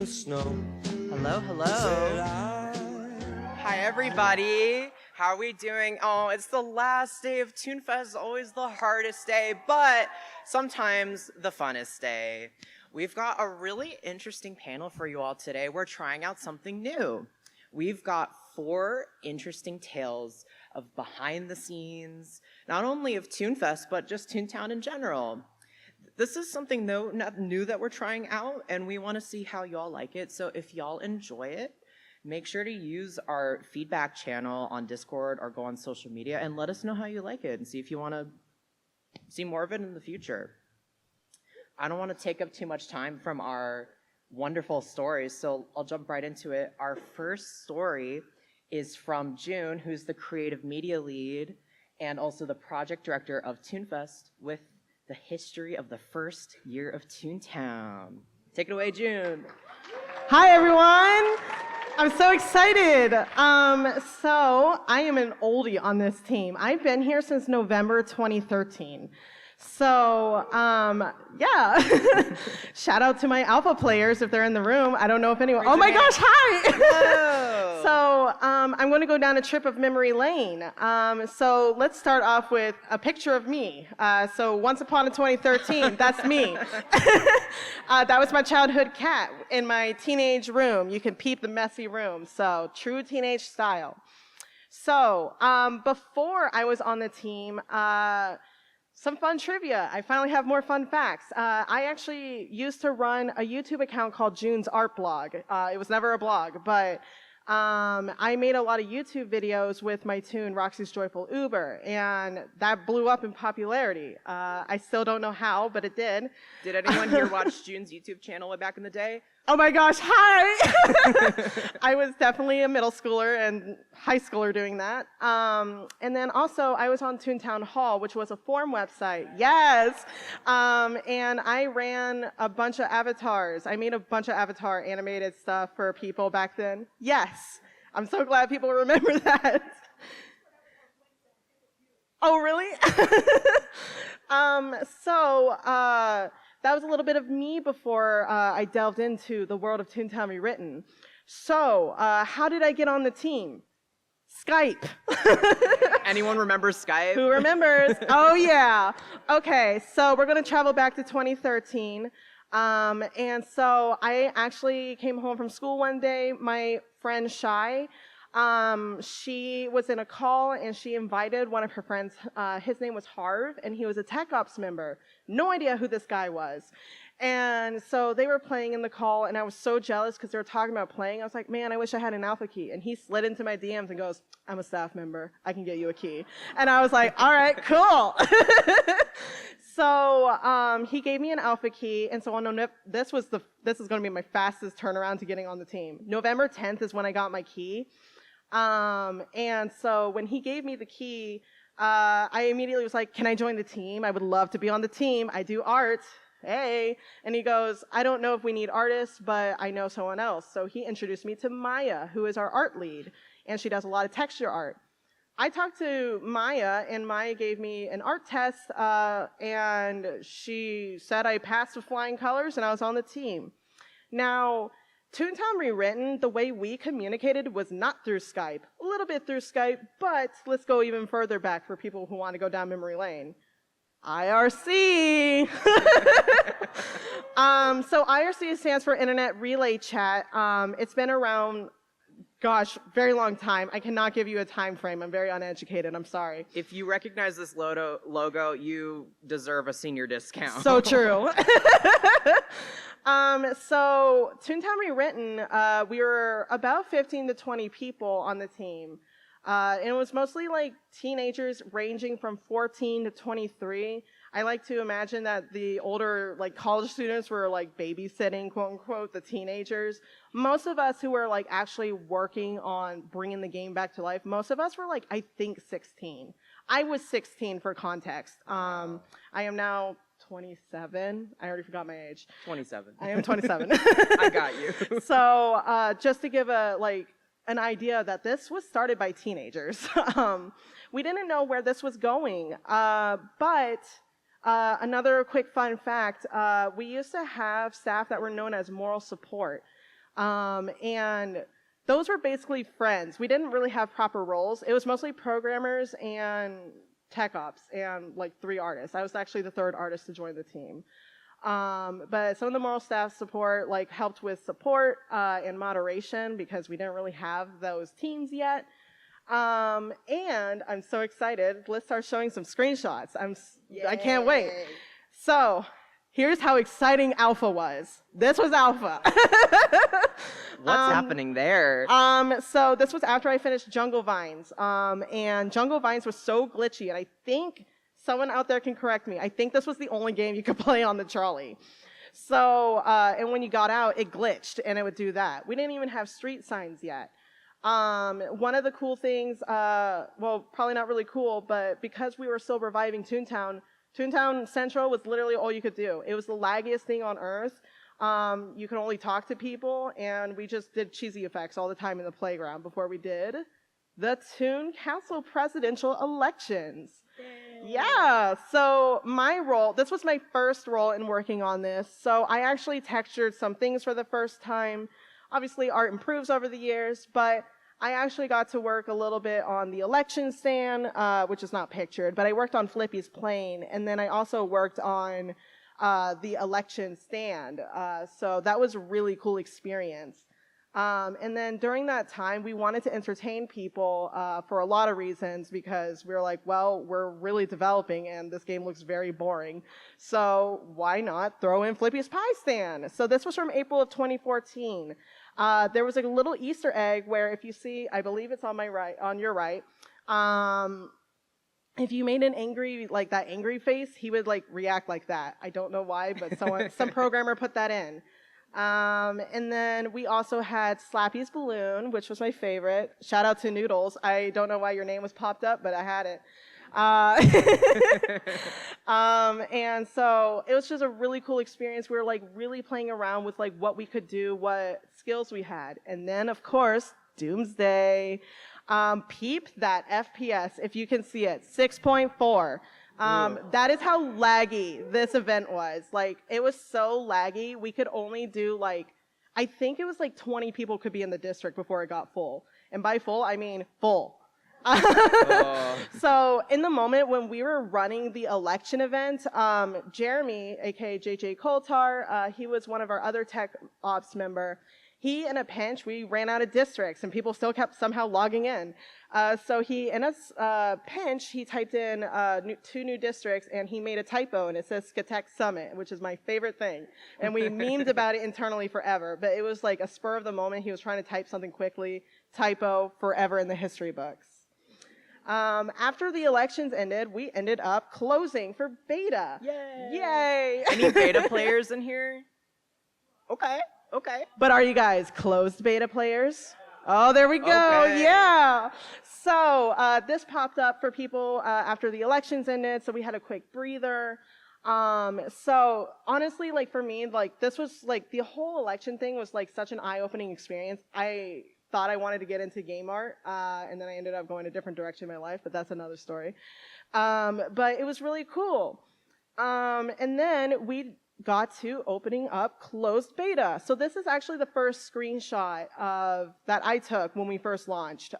Snow. Hello, hello. Hi, everybody. How are we doing? Oh, it's the last day of ToonFest, always the hardest day, but sometimes the funnest day. We've got a really interesting panel for you all today. We're trying out something new. We've got 4 interesting tales of behind the scenes, not only of ToonFest, but just Toontown in general. This is something not new that we're trying out, and we want to see how y'all like it. So if y'all enjoy it, make sure to use our feedback channel on Discord or go on social media and let us know how you like it and see if you want to see more of it in the future. I don't want to take up too much time from our wonderful stories, so I'll jump right into it. Our first story is from June, who's the creative media lead and also the project director of ToonFest, with the history of the first year of Toontown. Take it away, June. Hi, everyone. I'm so excited. So I am an oldie on this team. I've been here since November 2013. So, yeah. Shout out to my alpha players if they're in the room. I don't know if anyone. Oh my gosh, hi. So, I'm going to go down a trip of memory lane. So let's start off with a picture of me. So once upon a 2013, that's me. That was my childhood cat in my teenage room. You can peep the messy room. So true teenage style. So before I was on the team, some fun trivia. I finally have more fun facts. I actually used to run a YouTube account called June's Art Blog. It was never a blog, but I made a lot of YouTube videos with my tune, Roxy's Joyful Uber, and that blew up in popularity. I still don't know how, but it did. Did anyone here watch June's YouTube channel way back in the day? Oh my gosh, hi! I was definitely a middle schooler and high schooler doing that. And then also, I was on Toontown Hall, which was a forum website. Yes! And I ran a bunch of avatars. I made a bunch of avatar animated stuff for people back then. Yes! I'm so glad people remember that. Oh, really? That was a little bit of me before I delved into the world of Toontown Rewritten. So, how did I get on the team? Skype. Anyone remember Skype? Who remembers? Oh, yeah. Okay, so we're going to travel back to 2013. And so I actually came home from school one day. My friend Shai, she was in a call and she invited one of her friends. His name was Harv, and he was a Tech Ops member. No idea who this guy was. And so they were playing in the call, and I was so jealous because they were talking about playing. I was like, man, I wish I had an alpha key. And he slid into my DMs and goes, I'm a staff member. I can get you a key. And I was like, all right, cool. So he gave me an alpha key, and so this is going to be my fastest turnaround to getting on the team. November 10th is when I got my key. And so when he gave me the key, I immediately was like, can I join the team? I would love to be on the team. I do art. Hey. And he goes, I don't know if we need artists, but I know someone else. So he introduced me to Maya, who is our art lead, and she does a lot of texture art. I talked to Maya, and Maya gave me an art test, and she said I passed with flying colors, and I was on the team. Now, Toontown Rewritten, the way we communicated was not through Skype. A little bit through Skype, but let's go even further back for people who want to go down memory lane. IRC! So IRC stands for Internet Relay Chat. It's been around, gosh, very long time. I cannot give you a time frame. I'm very uneducated. I'm sorry. If you recognize this logo, you deserve a senior discount. So true. So Toontown Rewritten, we were about 15 to 20 people on the team. And it was mostly like teenagers ranging from 14 to 23. I like to imagine that the older like college students were like babysitting, quote unquote, the teenagers. Most of us who were like actually working on bringing the game back to life, most of us were like, I think 16. I was 16 for context. I am now 27. I already forgot my age. 27. I am 27. I got you. So just to give an idea that this was started by teenagers. We didn't know where this was going, but another quick fun fact, we used to have staff that were known as moral support. And those were basically friends. We didn't really have proper roles. It was mostly programmers and tech ops and like 3 artists. I was actually the 3rd artist to join the team. But some of the moral staff support like helped with support and moderation because we didn't really have those teams yet. And I'm so excited. Let's start showing some screenshots. I can't wait. So here's how exciting Alpha was. This was Alpha. What's happening there? So this was after I finished Jungle Vines. And Jungle Vines was so glitchy, and I think someone out there can correct me. I think this was the only game you could play on the trolley. So, and when you got out, it glitched, and it would do that. We didn't even have street signs yet. One of the cool things, well, probably not really cool, but because we were still reviving Toontown, Toontown Central was literally all you could do. It was the laggiest thing on earth. You could only talk to people, and we just did cheesy effects all the time in the playground before we did the Toon Council presidential elections. Yeah, so my role, this was my first role in working on this. So I actually textured some things for the first time. Obviously, art improves over the years, but I actually got to work a little bit on the election stand, which is not pictured, but I worked on Flippy's plane, and then I also worked on the election stand. So that was a really cool experience. And then during that time, we wanted to entertain people for a lot of reasons because we were like, well, we're really developing and this game looks very boring. So why not throw in Flippy's Pie Stand? So this was from April of 2014. There was a little Easter egg where if you see, I believe it's on my right, on your right, if you made an angry, like that angry face, he would like react like that. I don't know why, but some programmer put that in. And then we also had Slappy's Balloon, which was my favorite. Shout out to Noodles. I don't know why your name was popped up, but I had it. And so it was just a really cool experience. We were like really playing around with like what we could do, what skills we had. And then of course, Doomsday. Peep that FPS, if you can see it, 6.4. That is how laggy this event was. Like, it was so laggy, we could only do like, I think it was like 20 people could be in the district before it got full. And by full, I mean full. So in the moment when we were running the election event, Jeremy, aka JJ Coulthard, he was one of our other tech ops member. He, in a pinch, we ran out of districts, and people still kept somehow logging in. So he, in a pinch, he typed in 2 new districts, and he made a typo, and it says Skatek Summit, which is my favorite thing. And we memed about it internally forever, but it was like a spur of the moment. He was trying to type something quickly, typo, forever in the history books. After the elections ended, we ended up closing for beta. Yay! Yay! Any beta players in here? Okay. Okay. But are you guys closed beta players? Oh, there we go. Okay. Yeah. So this popped up for people after the elections ended. So we had a quick breather. So honestly, like for me, like this was like the whole election thing was like such an eye-opening experience. I thought I wanted to get into game art, and then I ended up going a different direction in my life, but that's another story. But it was really cool. And then we got to opening up closed beta. So this is actually the first screenshot that I took when we first launched.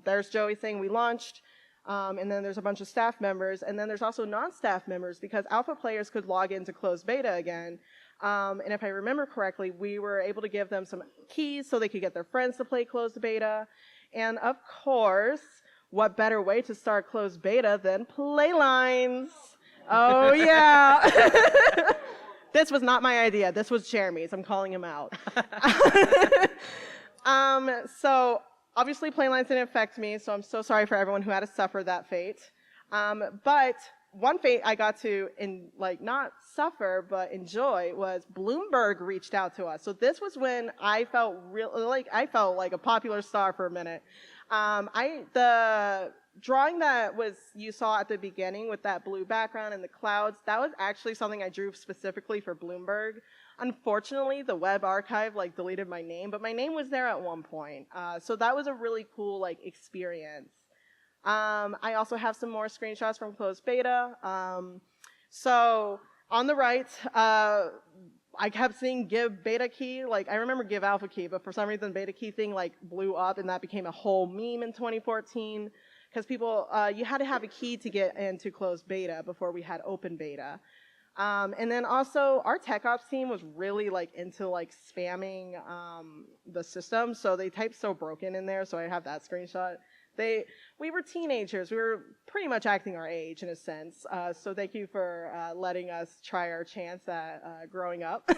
There's Joey saying we launched, and then there's a bunch of staff members, and then there's also non-staff members because alpha players could log into closed beta again. And if I remember correctly, we were able to give them some keys so they could get their friends to play closed beta. And of course, what better way to start closed beta than playlines? Oh yeah. This was not my idea. This was Jeremy's. I'm calling him out. So obviously playlines didn't affect me, so I'm so sorry for everyone who had to suffer that fate. But one fate I got to not suffer but enjoy was Bloomberg reached out to us. So this was when I felt like a popular star for a minute. The drawing that you saw at the beginning with that blue background and the clouds, that was actually something I drew specifically for Bloomberg. Unfortunately, the web archive deleted my name, but my name was there at one point. So that was a really cool experience. I also have some more screenshots from closed beta. So on the right, I kept seeing give beta key. Like, I remember give alpha key, but for some reason, beta key thing, like, blew up, and that became a whole meme in 2014. Because people, you had to have a key to get into closed beta before we had open beta. And then also, our tech ops team was really, like, into, like, spamming the system. So they typed "so broken" in there, so I have that screenshot. We were teenagers. We were pretty much acting our age in a sense. So thank you for letting us try our chance at growing up.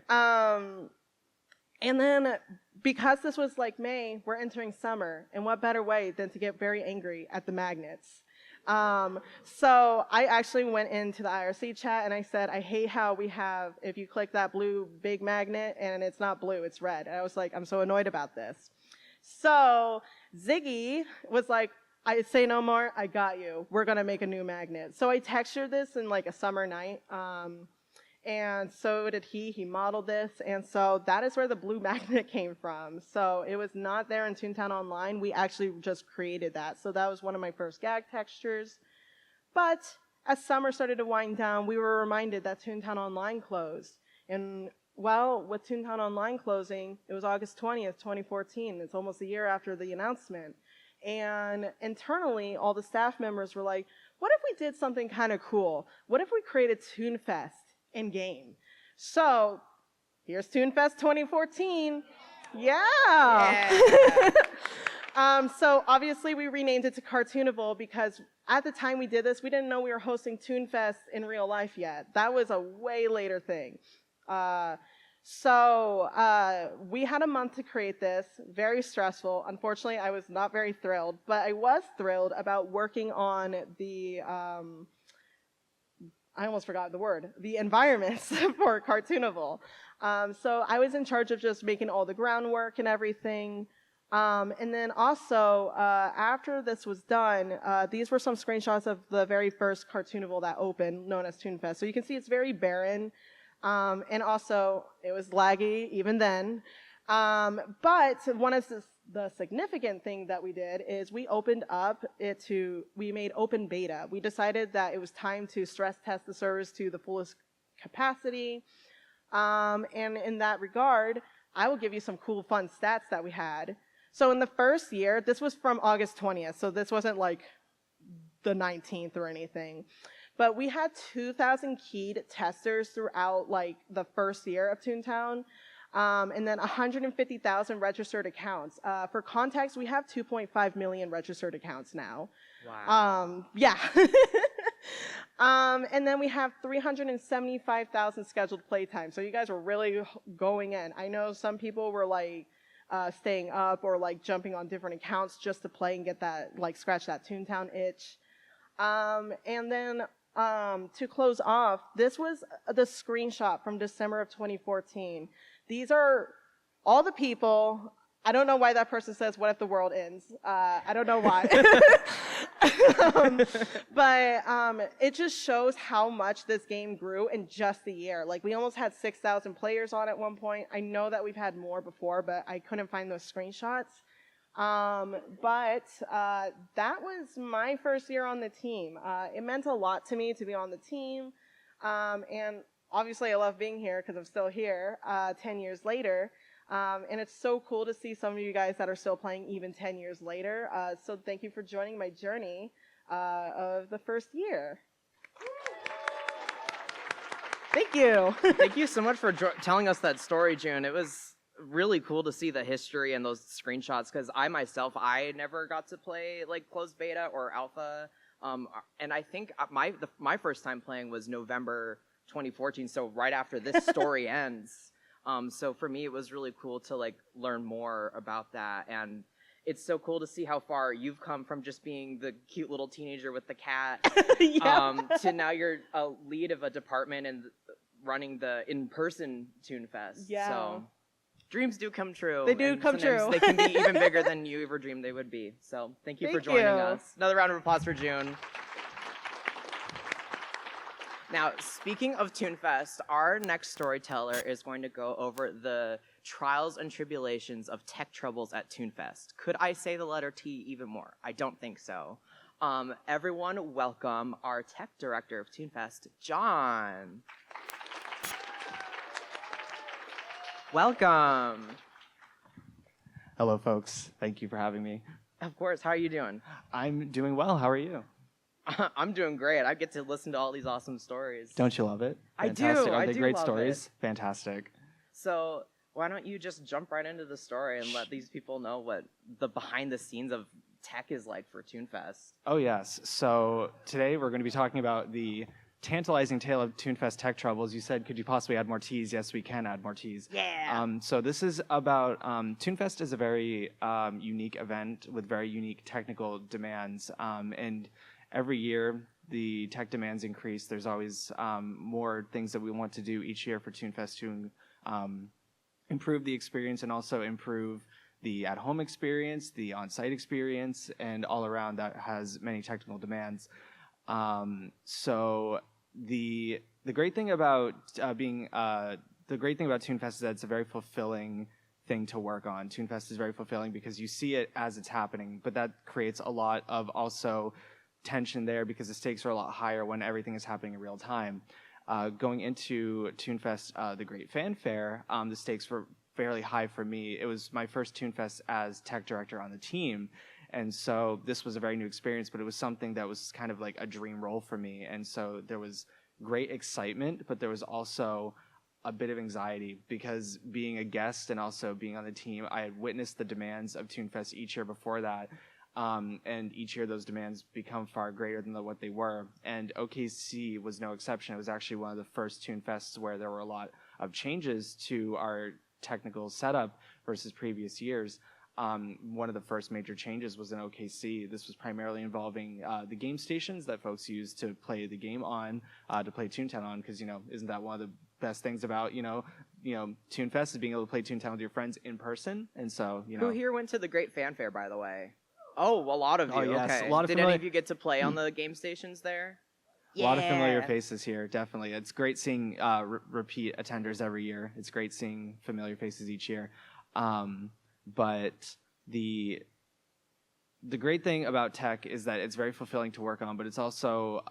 And then because this was like May, we're entering summer. And what better way than to get very angry at the magnets? So I actually went into the IRC chat and I said, I hate how we have, if you click that blue big magnet and it's not blue, it's red. And I was like, I'm so annoyed about this. So Ziggy was like, I say no more, I got you. We're gonna make a new magnet. So I textured this in like a summer night, and so did he modeled this, and so that is where the blue magnet came from. So it was not there in Toontown Online, we actually just created that. So that was one of my first gag textures. But as summer started to wind down, we were reminded that Toontown Online closed. And well, with Toontown Online closing, it was August 20th, 2014. It's almost a year after the announcement. And internally, all the staff members were like, what if we did something kind of cool? What if we created ToonFest in-game? So here's ToonFest 2014. Yeah. So obviously we renamed it to Cartoonable because at the time we did this, we didn't know we were hosting ToonFest in real life yet. That was a way later thing. We had a month to create this, very stressful. Unfortunately, I was not very thrilled, but I was thrilled about working on the, I almost forgot the word, the environments for Cartoonable. So I was in charge of just making all the groundwork and everything. And then also, after this was done, these were some screenshots of the very first Cartoonable that opened, known as ToonFest. So you can see it's very barren. And also, it was laggy even then. But one of the significant thing that we did is we opened up we made open beta. We decided that it was time to stress test the servers to the fullest capacity. And in that regard, I will give you some cool, fun stats that we had. So in the first year, this was from August 20th, so this wasn't like the 19th or anything. But we had 2,000 keyed testers throughout like the first year of Toontown, and then 150,000 registered accounts. For context, we have 2.5 million registered accounts now. Wow. Yeah. And then we have 375,000 scheduled playtime. So you guys were really going in. I know some people were like staying up or like jumping on different accounts just to play and get that, like scratch that Toontown itch. And then to close off, this was the screenshot from December of 2014. These are all the people. I don't know why that person says, what if the world ends? I don't know why. But it just shows how much this game grew in just a year. Like, we almost had 6,000 players on at one point. I know that we've had more before, but I couldn't find those screenshots. But that was my first year on the team. It meant a lot to me to be on the team. And obviously I love being here because I'm still here 10 years later. And it's so cool to see some of you guys that are still playing even 10 years later. So thank you for joining my journey of the first year. Thank you. Thank you so much for telling us that story, June. It was really cool to see the history and those screenshots because I never got to play like closed beta or alpha. And I think my first time playing was November 2014, so right after this story ends. So for me, it was really cool to like learn more about that, and it's so cool to see how far you've come from just being the cute little teenager with the cat Yeah. to now you're a lead of a department and running the in-person ToonFest. Yeah. So dreams do come true. They do and come true. They can be even bigger than you ever dreamed they would be. So thank you for joining us. Another round of applause for June. Now, speaking of ToonFest, our next storyteller is going to go over the trials and tribulations of tech troubles at ToonFest. Could I say the letter T even more? I don't think so. Everyone welcome our tech director of ToonFest, John. Welcome. Hello, folks. Thank you for having me. Of course. How are you doing? I'm doing well. How are you? I'm doing great. I get to listen to all these awesome stories. Don't you love it? I do. Fantastic. Are I they do great love stories? Fantastic. So why don't you just jump right into the story and let these people know what the behind the scenes of tech is like for ToonFest? Oh, yes. So today we're going to be talking about the tantalizing tale of ToonFest tech troubles. You said, could you possibly add more T's? Yes, we can add more T's. Yeah. So this is about, ToonFest is a very unique event with very unique technical demands. And every year the tech demands increase. There's always more things that we want to do each year for ToonFest to improve the experience and also improve the at-home experience, the on-site experience, and all around that has many technical demands. So the great thing about ToonFest is that it's a very fulfilling thing to work on. ToonFest is very fulfilling because you see it as it's happening, but that creates a lot of also tension there because the stakes are a lot higher when everything is happening in real time. Going into ToonFest, the great fanfare, the stakes were fairly high for me. It was my first ToonFest as tech director on the team, and so this was a very new experience, but it was something that was kind of like a dream role for me, and so there was great excitement, but there was also a bit of anxiety because being a guest and also being on the team, I had witnessed the demands of ToonFest each year before that, and each year those demands become far greater than what they were. And OKC was no exception. It was actually one of the first ToonFests where there were a lot of changes to our technical setup versus previous years. One of the first major changes was in OKC. This was primarily involving the game stations that folks use to play the game on, to play Toontown on, because, isn't that one of the best things about, ToonFest is being able to play Toontown with your friends in person? And so, Who here went to the great fanfare, by the way? Oh, a lot of you. Oh, yes. Okay. A lot of Did any of you get to play on the game stations there? A lot of familiar faces here, definitely. It's great seeing repeat attenders every year. It's great seeing familiar faces each year. But the great thing about tech is that it's very fulfilling to work on, but it's also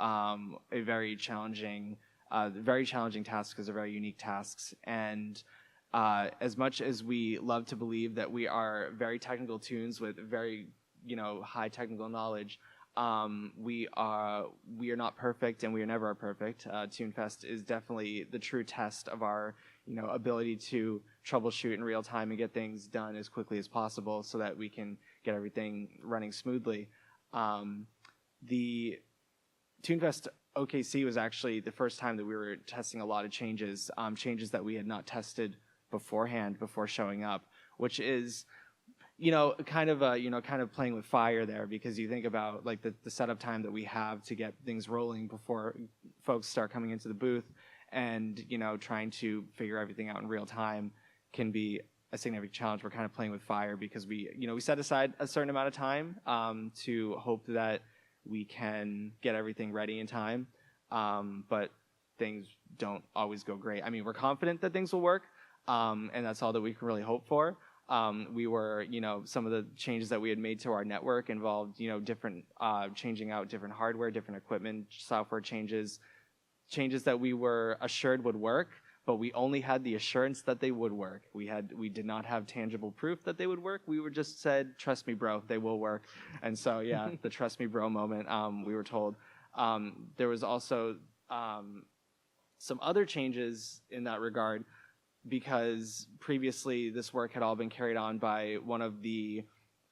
a very challenging task because they're very unique tasks. And as much as we love to believe that we are very technical toons with very high technical knowledge, we are not perfect, and we are never perfect. ToonFest is definitely the true test of our ability to troubleshoot in real time and get things done as quickly as possible so that we can get everything running smoothly. The ToonFest OKC was actually the first time that we were testing a lot of changes that we had not tested beforehand before showing up, which is kind of playing with fire there, because you think about like the setup time that we have to get things rolling before folks start coming into the booth, and trying to figure everything out in real time can be a significant challenge. We're kind of playing with fire because we set aside a certain amount of time to hope that we can get everything ready in time, but things don't always go great. I mean, we're confident that things will work, and that's all that we can really hope for. We were, some of the changes that we had made to our network involved, different, changing out different hardware, different equipment, software changes that we were assured would work, but we only had the assurance that they would work. We did not have tangible proof that they would work. We were just said, trust me, bro, they will work. And so, yeah, the trust me, bro moment, we were told. There was also some other changes in that regard, because previously this work had all been carried on by one of the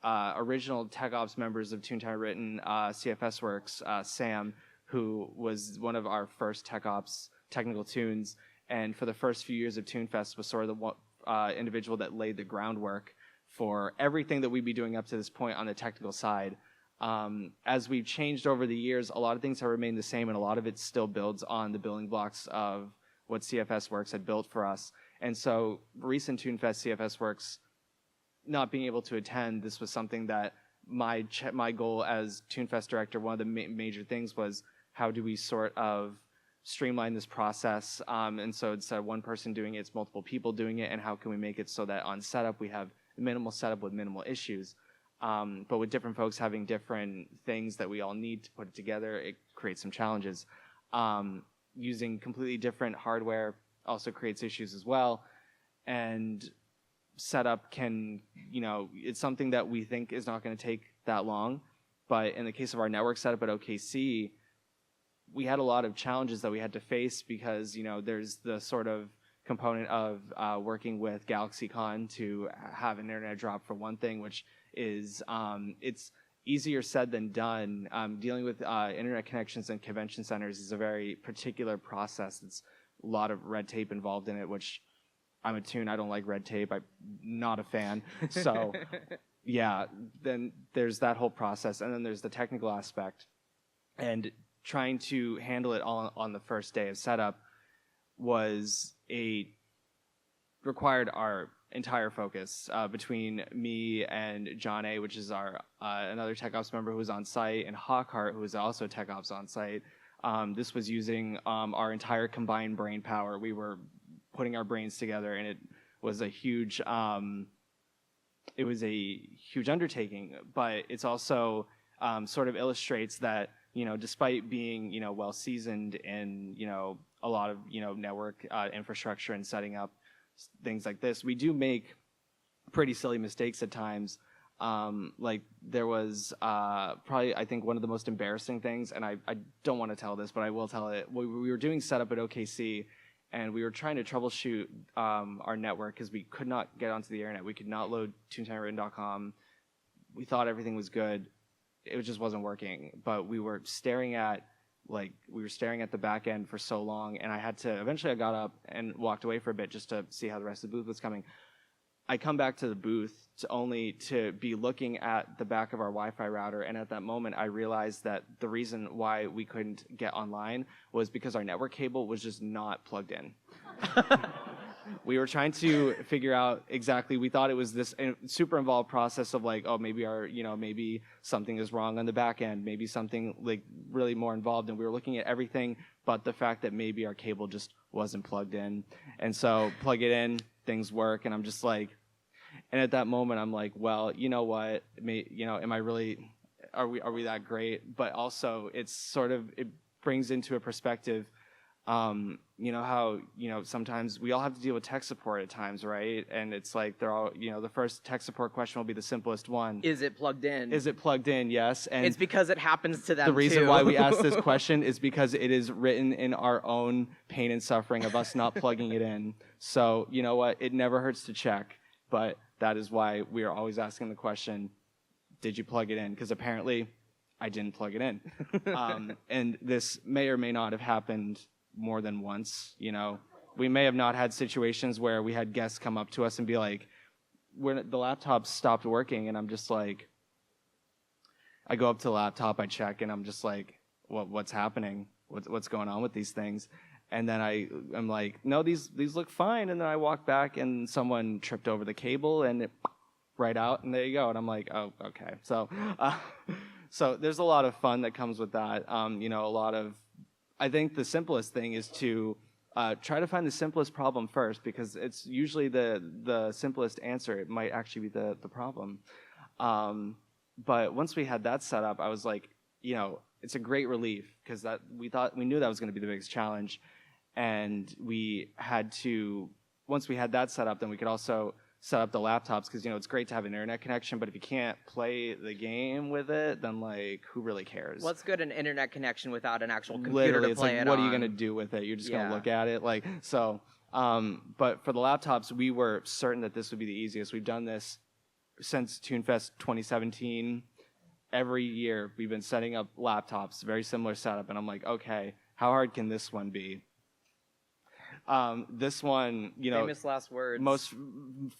original tech ops members of Toontown Rewritten, CFS Works, Sam, who was one of our first tech ops technical tunes, and for the first few years of ToonFest was sort of the individual that laid the groundwork for everything that we'd be doing up to this point on the technical side. As we've changed over the years, a lot of things have remained the same, and a lot of it still builds on the building blocks of what CFS Works had built for us. And so recent ToonFest CFS Works not being able to attend, this was something that my goal as ToonFest director, one of the major things was, how do we sort of streamline this process? And so instead of one person doing it, it's multiple people doing it, and how can we make it so that on setup we have minimal setup with minimal issues? But with different folks having different things that we all need to put it together, it creates some challenges. Using completely different hardware also creates issues as well. and setup can, it's something that we think is not going to take that long. But in the case of our network setup at OKC, we had a lot of challenges that we had to face because, there's the sort of component of working with GalaxyCon to have an internet drop for one thing, which is, it's easier said than done. Dealing with internet connections and convention centers is a very particular process. It's a lot of red tape involved in it, which I'm a Toon. I don't like red tape. I'm not a fan. So, yeah, then there's that whole process. And then there's the technical aspect. And trying to handle it all on the first day of setup required our entire focus between me and John A., which is our another tech ops member who was on site, and Hawkheart, who was also tech ops on site. This was using our entire combined brain power. We were putting our brains together, and it was a huge undertaking. But it's also sort of illustrates that despite being well seasoned in a lot of network infrastructure and setting up things like this, we do make pretty silly mistakes at times. Like there was probably, I think, one of the most embarrassing things, and I don't want to tell this, but I will tell it. We were doing setup at OKC, and we were trying to troubleshoot our network because we could not get onto the internet. We could not load ToonTownRewritten.com. We thought everything was good. It just wasn't working. But we were staring at the back end for so long, and eventually I got up and walked away for a bit just to see how the rest of the booth was coming. I come back to the booth only to be looking at the back of our Wi-Fi router, and at that moment I realized that the reason why we couldn't get online was because our network cable was just not plugged in. We were trying to figure out exactly, we thought it was this super involved process of like, oh, maybe maybe something is wrong on the back end, maybe something like really more involved, and we were looking at everything but the fact that maybe our cable just wasn't plugged in. And so plug it in, things work, and I'm just like, and at that moment I'm like, well, you know what, am I really, are we that great? But also it's sort of, it brings into a perspective, how, sometimes we all have to deal with tech support at times, right? And it's like they're all, the first tech support question will be the simplest one. Is it plugged in? Is it plugged in? Yes. And it's because it happens to them the reason too. why we ask this question is because it is written in our own pain and suffering of us not plugging it in. So, you know what? It never hurts to check, but that is why we are always asking the question, did you plug it in? Because apparently I didn't plug it in. And this may or may not have happened more than once. We may have not had situations where we had guests come up to us and be like, the laptop stopped working, and I'm just like, I go up to the laptop, I check, and I'm just like, what's happening? What's going on with these things? And then I'm like, no, these look fine. And then I walk back, and someone tripped over the cable, and it right out, and there you go. And I'm like, oh, okay. So there's a lot of fun that comes with that. I think the simplest thing is to try to find the simplest problem first, because it's usually the simplest answer. It might actually be the problem. But once we had that set up, I was like, it's a great relief, because we knew that was going to be the biggest challenge. And we had to, once we had that set up, then we could also set up the laptops, because it's great to have an internet connection, but if you can't play the game with it, then like who really cares? What's good an internet connection without an actual computer Literally, to it's play like, it what on? are you gonna do with it? You're just gonna look at it, like so. But for the laptops, we were certain that this would be the easiest. We've done this since ToonFest 2017. Every year we've been setting up laptops, very similar setup, and I'm like, okay, how hard can this one be? This one, famous last words. Most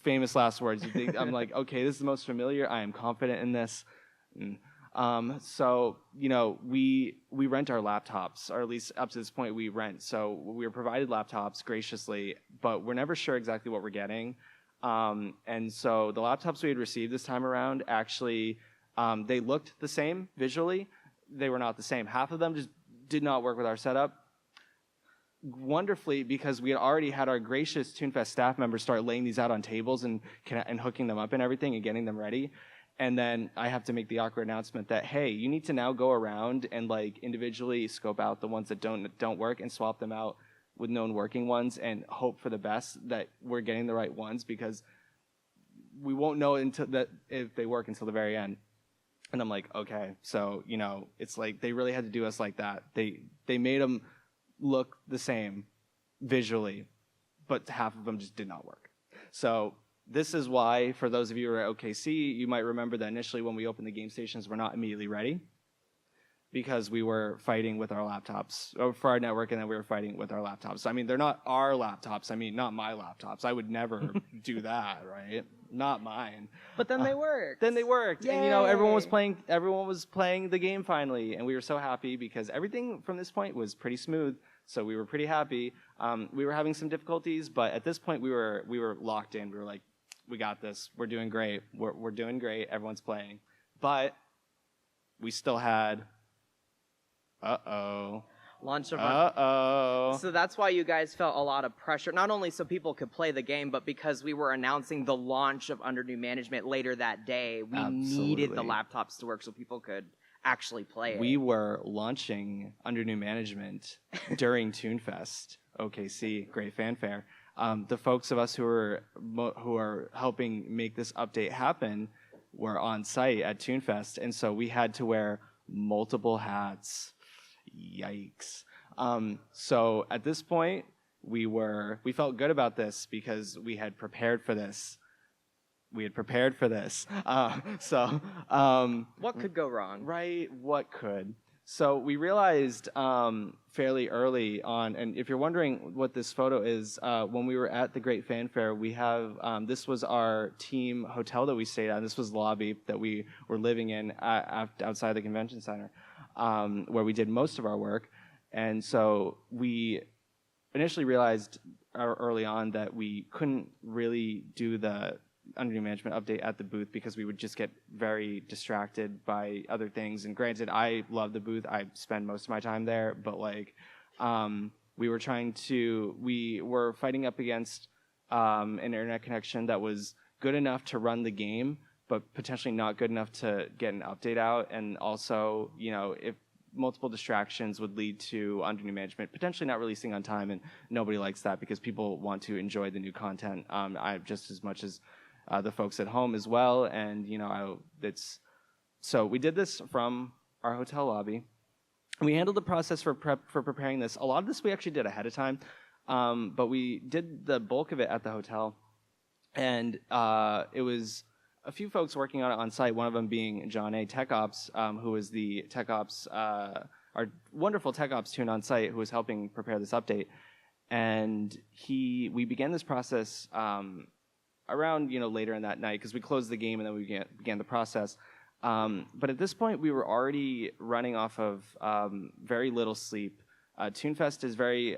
famous last words. I'm like, okay, this is the most familiar. I am confident in this. So, we rent our laptops, or at least up to this point we rent. So we were provided laptops graciously, but we're never sure exactly what we're getting. And so the laptops we had received this time around, actually, they looked the same visually. They were not the same. Half of them just did not work with our setup. Wonderfully, because we had already had our gracious ToonFest staff members start laying these out on tables and hooking them up and everything and getting them ready. And then I have to make the awkward announcement that, hey, you need to now go around and like individually scope out the ones that don't work and swap them out with known working ones and hope for the best that we're getting the right ones, because we won't know until that if they work until the very end. And I'm like, okay, so, you know, it's like they really had to do us like that. They made them look the same visually, but half of them just did not work. So this is why, for those of you who are at OKC, you might remember that initially when we opened the game stations, we're not immediately ready, because we were fighting with our laptops for our network, and then we were fighting with our laptops. I mean, they're not our laptops. I mean, not my laptops. I would never do that, right? Not mine. But then they worked. Then they worked. Yay. And, you know, everyone was playing the game finally, and we were so happy because everything from this point was pretty smooth. So we were pretty happy. We were having some difficulties, but at this point we were locked in. We were like, we got this. We're doing great. We're doing great. Everyone's playing. But we still had launch of our... So that's why you guys felt a lot of pressure, not only so people could play the game, but because we were announcing the launch of Under New Management later that day. We needed the laptops to work so people could actually play it. We were launching Under New Management during ToonFest, OKC, great fanfare. The folks of us who are helping make this update happen were on site at ToonFest, and so we had to wear multiple hats. Yikes. So at this point, we felt good about this because we had prepared for this. What could go wrong? Right, what could? So we realized fairly early on, and if you're wondering what this photo is, when we were at the Great Fanfare, we have, this was our team hotel that we stayed at. This was the lobby that we were living in outside the convention center, where we did most of our work. And so we initially realized early on that we couldn't really do the Under New Management update at the booth because we would just get very distracted by other things. And granted, I love the booth. I spend most of my time there, but like we were fighting up against an internet connection that was good enough to run the game, but potentially not good enough to get an update out. And also, you know, if multiple distractions would lead to Under New Management potentially not releasing on time, and nobody likes that because people want to enjoy the new content just as much as the folks at home as well. And you know, so we did this from our hotel lobby. We handled the process for preparing this. A lot of this we actually did ahead of time, but we did the bulk of it at the hotel, and it was a few folks working on it on site, one of them being John A. Tech Ops, who was the Tech Ops, our wonderful Tech Ops tune on site, who was helping prepare this update. And we began this process around, you know, later in that night, because we closed the game and then we began the process. But at this point, we were already running off of very little sleep. ToonFest is very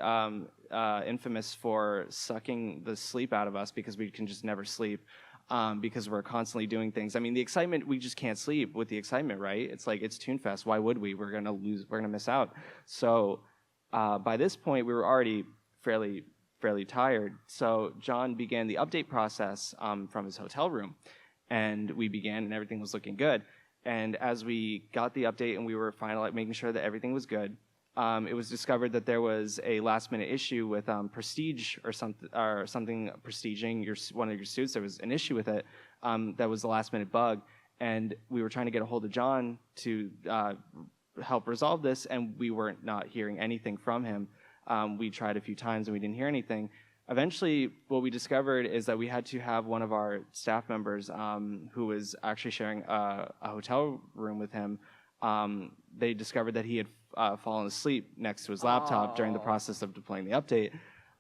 infamous for sucking the sleep out of us because we can just never sleep. Because we're constantly doing things. I mean, the excitement, we just can't sleep with the excitement, right? It's like, it's ToonFest. Why would we? We're going to miss out. So by this point, we were already fairly tired. So John began the update process from his hotel room. And we began, and everything was looking good. And as we got the update and we were making sure that everything was good, it was discovered that there was a last-minute issue with Prestige or something prestiging one of your suits. There was an issue with it that was a last-minute bug, and we were trying to get a hold of John to help resolve this, and we were not hearing anything from him. We tried a few times and we didn't hear anything. Eventually, what we discovered is that we had to have one of our staff members, who was actually sharing a hotel room with him. They discovered that he had fallen asleep next to his laptop during the process of deploying the update.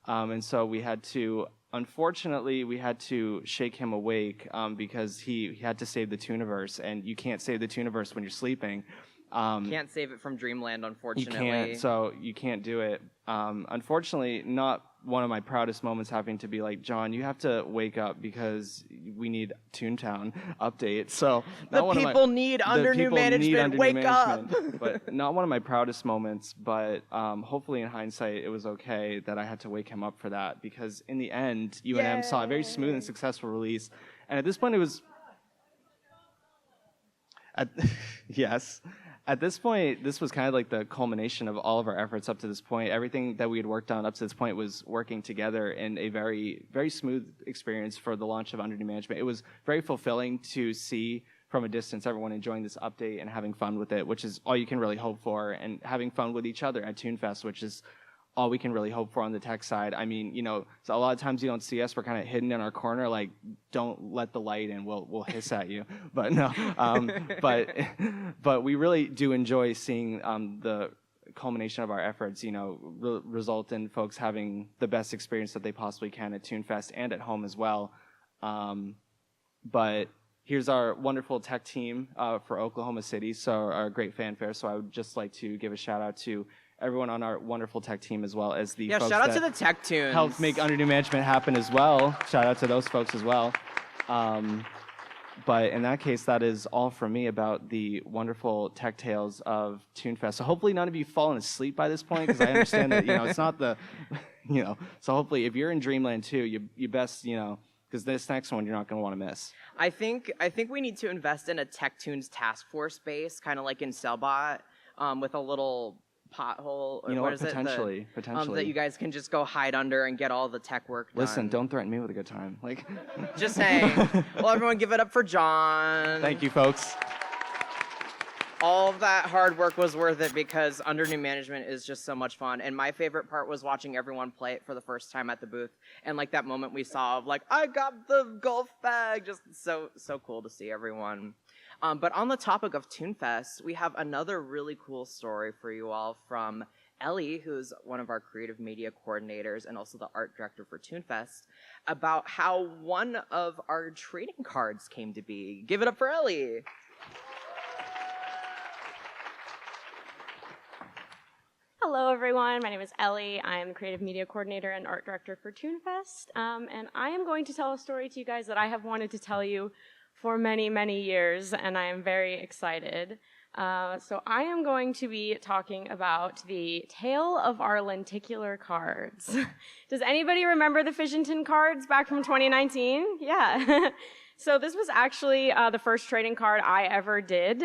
And so unfortunately, we had to shake him awake because he had to save the Tooniverse, and you can't save the Tooniverse when you're sleeping. Can't save it from Dreamland, unfortunately. You can't, so you can't do it. Unfortunately, not one of my proudest moments having to be like, John, you have to wake up because we need Toontown update. So the people need Under New Management. Wake up! But not one of my proudest moments. But hopefully, in hindsight, it was okay that I had to wake him up for that, because in the end, UNM saw a very smooth and successful release. And at this point, it was yes. at this point, this was kind of like the culmination of all of our efforts up to this point. Everything that we had worked on up to this point was working together in a very, very smooth experience for the launch of Under New Management. It was very fulfilling to see from a distance everyone enjoying this update and having fun with it, which is all you can really hope for, and having fun with each other at ToonFest, which is all we can really hope for on the tech side. I mean, you know, so a lot of times you don't see us. We're kind of hidden in our corner, like, don't let the light in. We'll hiss at you. But no, but we really do enjoy seeing the culmination of our efforts, you know, result in folks having the best experience that they possibly can at ToonFest and at home as well. But here's our wonderful tech team for Oklahoma City, so our great fanfare. So I would just like to give a shout out to everyone on our wonderful tech team, as well as the folks shout out that to the tech tunes. helped make Under New Management happen as well. Shout out to those folks as well. But in that case, that is all from me about the wonderful tech tales of ToonFest. So hopefully none of you fallen asleep by this point, because I understand that, you know, it's not the, you know, so hopefully if you're in Dreamland too, you best, you know, because this next one you're not going to want to miss. I think we need to invest in a Tech Tunes task force base, kind of like in Cellbot, with a little pothole, or you know what what? is Potentially. that you guys can just go hide under and get all the tech work done. Listen, don't threaten me with a good time. Like, just saying. Well, everyone, give it up for John. Thank you, folks. All of that hard work was worth it, because Under New Management is just so much fun. And my favorite part was watching everyone play it for the first time at the booth, and like that moment we saw of like, I got the golf bag. Just so cool to see everyone. But on the topic of ToonFest, we have another really cool story for you all from Ellie, who's one of our creative media coordinators and also the art director for ToonFest, about how one of our trading cards came to be. Give it up for Ellie. Hello, everyone. My name is Ellie. I'm the creative media coordinator and art director for ToonFest, and I am going to tell a story to you guys that I have wanted to tell you for many, many years, and I am very excited. So I am going to be talking about the tale of our lenticular cards. Does anybody remember the Fissionton cards back from 2019? Yeah. So this was actually the first trading card I ever did.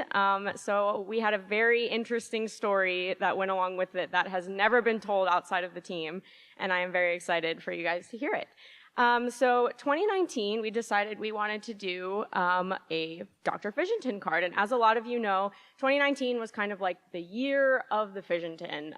So we had a very interesting story that went along with it that has never been told outside of the team, and I am very excited for you guys to hear it. So 2019, we decided we wanted to do a Dr. Fissionton card. And as a lot of you know, 2019 was kind of like the year of the Fissionton.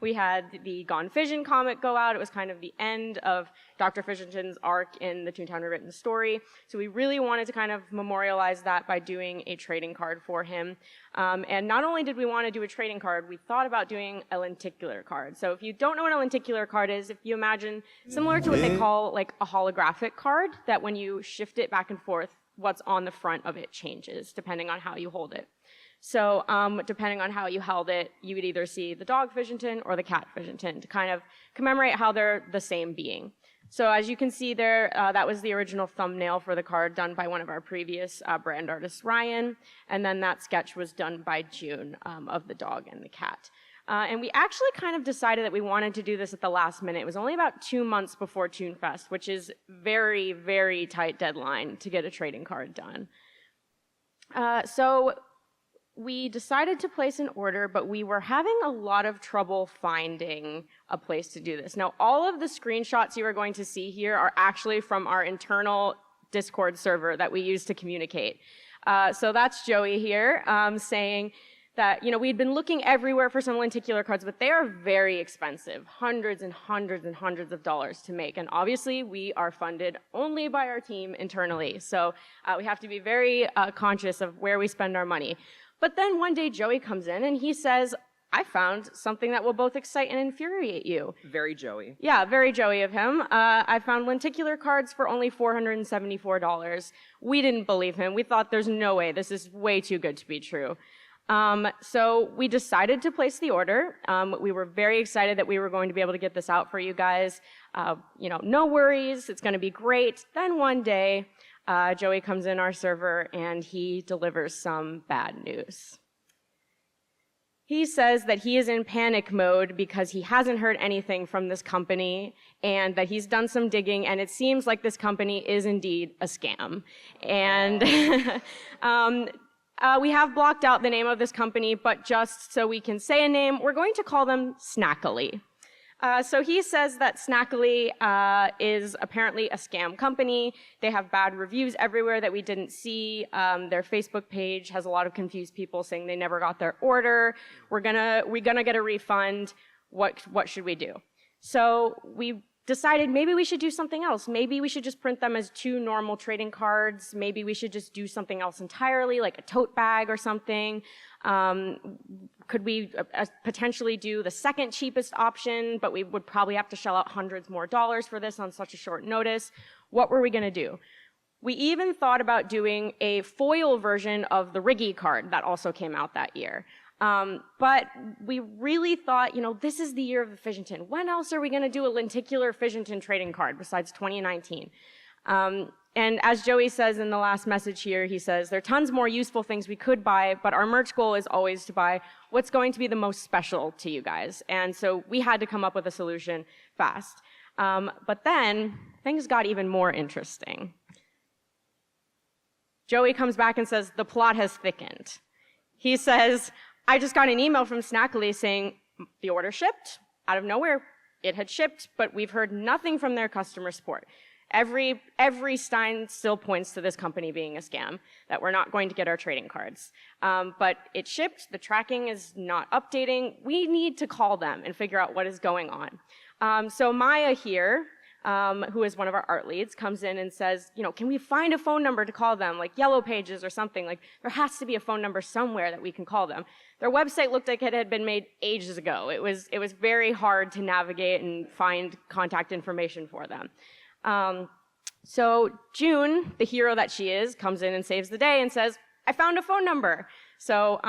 We had the Gone Fission comic go out. It was kind of the end of Dr. Fissionton's arc in the Toontown Rewritten story. So we really wanted to kind of memorialize that by doing a trading card for him. And not only did we want to do a trading card, we thought about doing a lenticular card. So if you don't know what a lenticular card is, if you imagine similar to what they call like a holographic card, that when you shift it back and forth, what's on the front of it changes depending on how you hold it. So depending on how you held it, you would either see the dog Fissionton or the cat Fissionton to kind of commemorate how they're the same being. So as you can see there, that was the original thumbnail for the card done by one of our previous brand artists, Ryan. And then that sketch was done by June of the dog and the cat. And we actually kind of decided that we wanted to do this at the last minute. It was only about 2 months before ToonFest, which is very, very tight deadline to get a trading card done. So we decided to place an order, but we were having a lot of trouble finding a place to do this. Now, all of the screenshots you are going to see here are actually from our internal Discord server that we use to communicate. So that's Joey here saying that, you know, we'd been looking everywhere for some lenticular cards, but they are very expensive, hundreds and hundreds and hundreds of dollars to make. And obviously, we are funded only by our team internally. So we have to be very conscious of where we spend our money. But then one day Joey comes in and he says, I found something that will both excite and infuriate you. Very Joey. Yeah, very Joey of him. I found lenticular cards for only $474. We didn't believe him. We thought there's no way. This is way too good to be true. So we decided to place the order. We were very excited that we were going to be able to get this out for you guys. You know, no worries. It's going to be great. Then one day, Joey comes in our server and he delivers some bad news. He says that he is in panic mode because he hasn't heard anything from this company and that he's done some digging and it seems like this company is indeed a scam. And we have blocked out the name of this company, but just so we can say a name, we're going to call them Snackily. So he says that Snackily is apparently a scam company. They have bad reviews everywhere that we didn't see. Their Facebook page has a lot of confused people saying they never got their order. We're gonna get a refund. What should we do? So we decided maybe we should do something else. Maybe we should just print them as 2 normal trading cards. Maybe we should just do something else entirely, like a tote bag or something. Could we potentially do the second cheapest option, but we would probably have to shell out hundreds more dollars for this on such a short notice? What were we gonna do? We even thought about doing a foil version of the Riggy card that also came out that year. But we really thought, this is the year of the Fission Tin. When else are we going to do a lenticular Fission Tin trading card besides 2019? And as Joey says in the last message here, he says, there are tons more useful things we could buy, but our merch goal is always to buy what's going to be the most special to you guys. And so we had to come up with a solution fast. But then things got even more interesting. Joey comes back and says, the plot has thickened. He says, I just got an email from Snackily saying the order shipped out of nowhere. It had shipped, but we've heard nothing from their customer support. Every sign still points to this company being a scam, that we're not going to get our trading cards. But it shipped, the tracking is not updating. We need to call them and figure out what is going on. So Maya here, who is one of our art leads, comes in and says, can we find a phone number to call them, like Yellow Pages or something? Like, there has to be a phone number somewhere that we can call them. Their website looked like it had been made ages ago. It was very hard to navigate and find contact information for them. So June, the hero that she is, comes in and saves the day and says, I found a phone number. So,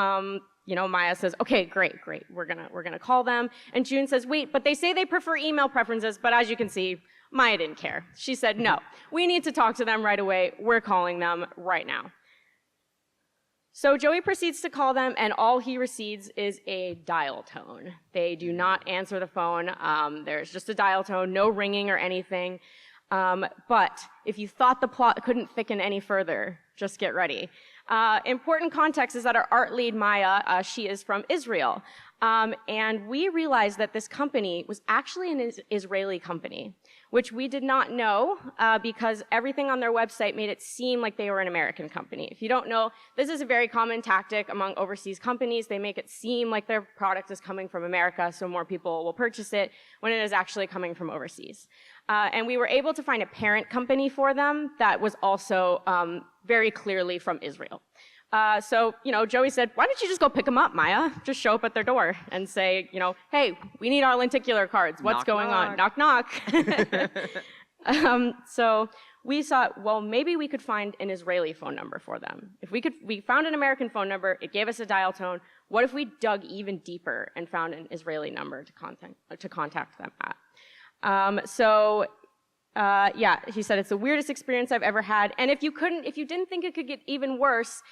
Maya says, okay, great. We're gonna call them. And June says, wait, but they say they prefer email preferences, but as you can see, Maya didn't care. She said, no, we need to talk to them right away. We're calling them right now. So Joey proceeds to call them, and all he receives is a dial tone. They do not answer the phone. There's just a dial tone, no ringing or anything. But if you thought the plot couldn't thicken any further, just get ready. Important context is that our art lead, Maya, she is from Israel. And we realized that this company was actually an Israeli company, which we did not know because everything on their website made it seem like they were an American company. If you don't know, this is a very common tactic among overseas companies. They make it seem like their product is coming from America, so more people will purchase it when it is actually coming from overseas. And we were able to find a parent company for them that was also very clearly from Israel. So, Joey said, why don't you just go pick them up, Maya? Just show up at their door and say, hey, we need our lenticular cards. What's going on? Knock, knock. So we thought, well, maybe we could find an Israeli phone number for them. If we found an American phone number, it gave us a dial tone. What if we dug even deeper and found an Israeli number to contact them at? He said, it's the weirdest experience I've ever had. And if you didn't think it could get even worse,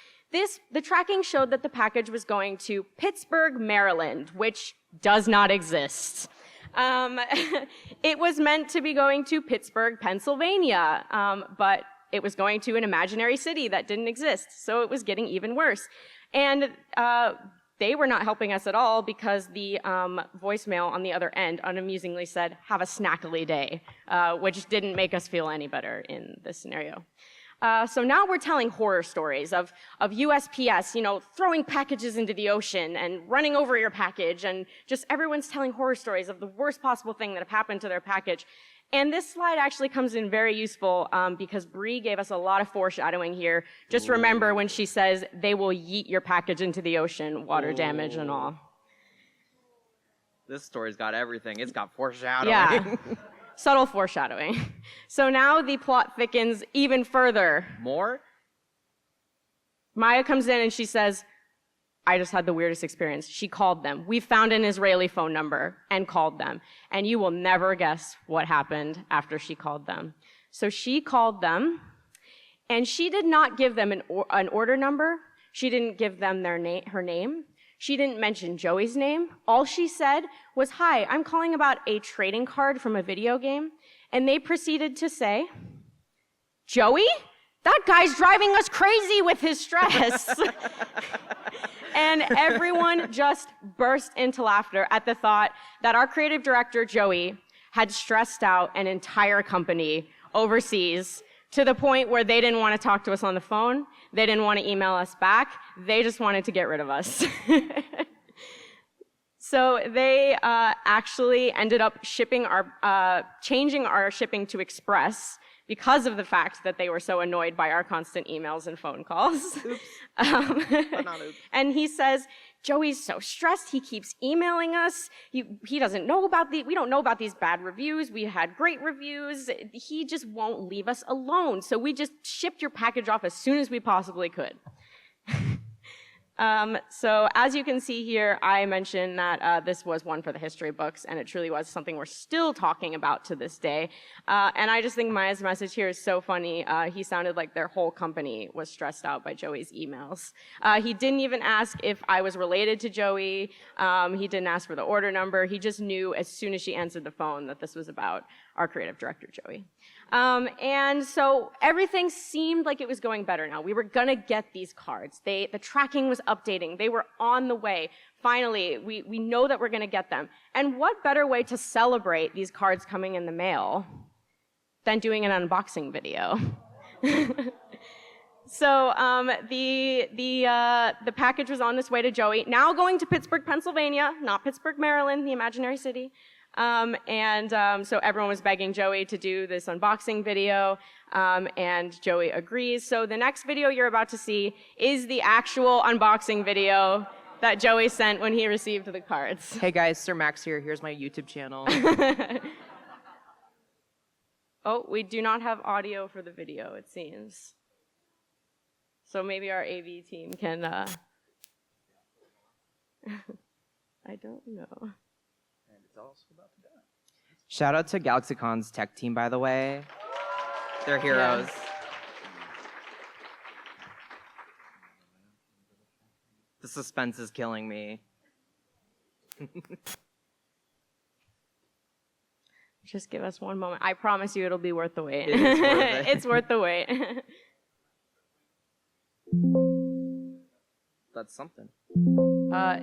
the tracking showed that the package was going to Pittsburgh, Maryland, which does not exist. It was meant to be going to Pittsburgh, Pennsylvania, but it was going to an imaginary city that didn't exist. So it was getting even worse. And they were not helping us at all because the voicemail on the other end unamusingly said, have a snackily day, which didn't make us feel any better in this scenario. So now we're telling horror stories of USPS, throwing packages into the ocean and running over your package, and just everyone's telling horror stories of the worst possible thing that have happened to their package. And this slide actually comes in very useful because Bree gave us a lot of foreshadowing here. Just remember when she says they will yeet your package into the ocean, water damage and all. This story's got everything. It's got foreshadowing. Yeah, subtle foreshadowing. So now the plot thickens even further. More? Maya comes in and she says, I just had the weirdest experience. She called them. We found an Israeli phone number and called them. And you will never guess what happened after she called them. So she called them, and she did not give them an order number. She didn't give them her name. She didn't mention Joey's name. All she said was, hi, I'm calling about a trading card from a video game. And they proceeded to say, Joey? that guy's driving us crazy with his stress. And everyone just burst into laughter at the thought that our creative director, Joey, had stressed out an entire company overseas to the point where they didn't want to talk to us on the phone. They didn't want to email us back. They just wanted to get rid of us. So they actually ended up changing our shipping to Express because of the fact that they were so annoyed by our constant emails and phone calls. Oops. But not oops. And he says, Joey's so stressed, he keeps emailing us. He doesn't know about we don't know about these bad reviews. We had great reviews. He just won't leave us alone. So we just shipped your package off as soon as we possibly could. So as you can see here, I mentioned that this was one for the history books, and it truly was something we're still talking about to this day. And I just think Maya's message here is so funny. He sounded like their whole company was stressed out by Joey's emails. He didn't even ask if I was related to Joey. He didn't ask for the order number. He just knew as soon as she answered the phone that this was about our creative director, Joey. And so everything seemed like it was going better now. We were gonna get these cards. The tracking was updating. They were on the way. Finally, we know that we're gonna get them. And what better way to celebrate these cards coming in the mail than doing an unboxing video? So the package was on its way to Joey, now going to Pittsburgh, Pennsylvania, not Pittsburgh, Maryland, the imaginary city. So everyone was begging Joey to do this unboxing video, and Joey agrees. So the next video you're about to see is the actual unboxing video that Joey sent when he received the cards. Hey guys, Sir Max here. Here's my YouTube channel. Oh, we do not have audio for the video, it seems. So maybe our AV team can, I don't know. Shout out to GalaxyCon's tech team, by the way. They're heroes. Yes. The suspense is killing me. Just give us one moment. I promise you it'll be worth the wait. It is worth it. It's worth the wait. That's something.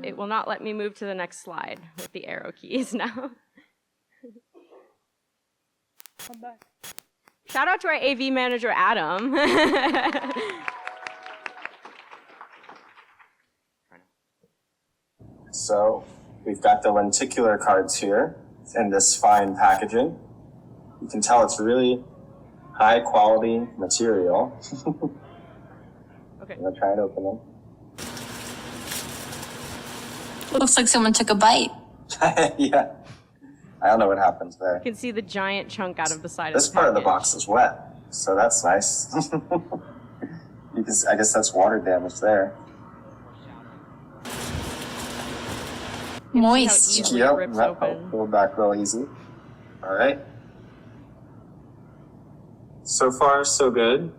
It will not let me move to the next slide with the arrow keys now. Come back. Shout out to our AV manager, Adam. So we've got the lenticular cards here in this fine packaging. You can tell it's really high quality material. Okay. I'm gonna try and open them. Looks like someone took a bite. Yeah. I don't know what happens there. You can see the giant chunk out of the side This of the part of the package. box is wet, so that's nice. I guess that's water damage there. Moist. See how easily it rips that open. pulled back real easy. All right. So far, so good.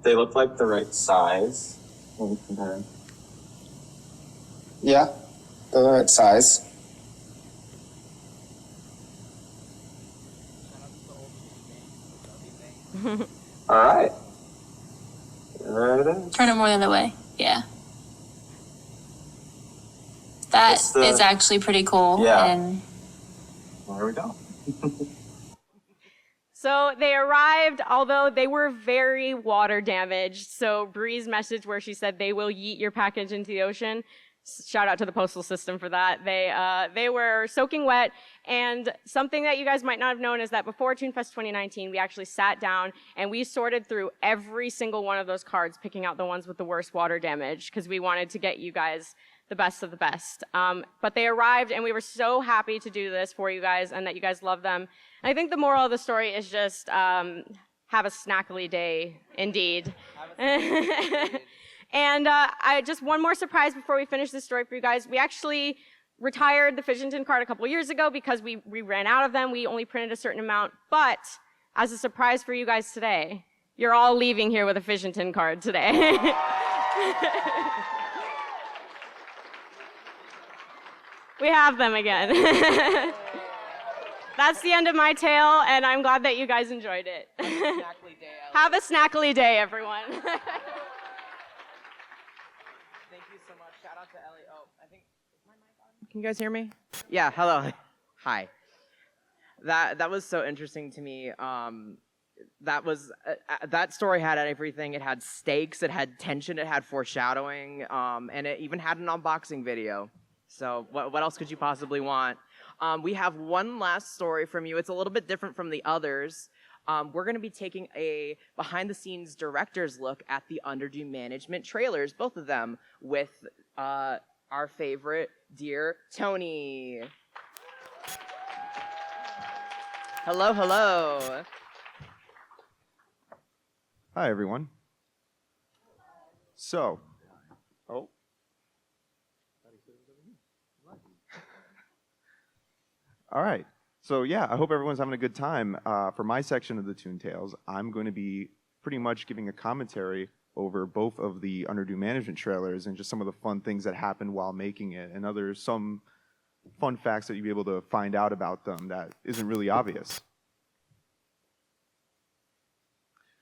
They look like the right size. Yeah, they're the right size. All right. There it is. Turn it more the other way. Yeah. That It's the- is actually pretty cool. Yeah. And There we go. So they arrived, although they were very water damaged. So Bree's message where she said they will yeet your package into the ocean. Shout out to the postal system for that. They were soaking wet, and something that you guys might not have known is that before ToonFest 2019, we actually sat down and we sorted through every single one of those cards, picking out the ones with the worst water damage, because we wanted to get you guys the best of the best. But they arrived, and we were so happy to do this for you guys and that you guys love them. And I think the moral of the story is just have a snackly day, indeed. And I just one more surprise before we finish this story for you guys. We actually retired the Fidgeton card a couple years ago because we ran out of them. We only printed a certain amount. But as a surprise for you guys today, you're all leaving here with a Fidgeton card today. We have them again. That's the end of my tale, and I'm glad that you guys enjoyed it. Have a snackly day, everyone. Thank you so much. Shout out to Ellie. Oh, I think, is my mic on? Can you guys hear me? Yeah, hello. Hi. That was so interesting to me. That story had everything. It had stakes, it had tension, it had foreshadowing, and it even had an unboxing video. So what else could you possibly want? We have one last story from you. It's a little bit different from the others. We're going to be taking a behind-the-scenes director's look at the Underdue Management trailers, both of them, with our favorite dear Tony. Hello, hello. Hi, everyone. So, oh. All right. So, yeah, I hope everyone's having a good time. For my section of the ToonTales, I'm going to be pretty much giving a commentary over both of the Underdue Management trailers and just some of the fun things that happened while making it, and some fun facts that you'll be able to find out about them that isn't really obvious.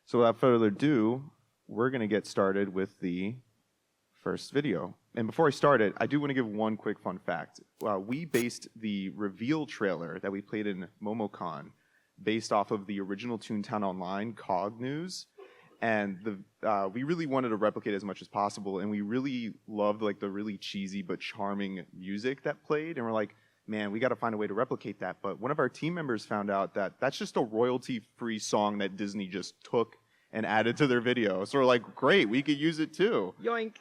So without further ado, we're going to get started with the first video. And before I start it, I do want to give one quick fun fact. We based the reveal trailer that we played in MomoCon based off of the original Toontown Online COG news. And we really wanted to replicate as much as possible, and we really loved like the really cheesy but charming music that played, and we're like, man, we got to find a way to replicate that. But one of our team members found out that that's just a royalty-free song that Disney just took and added to their video. So we're like, great, we could use it too. Yoink.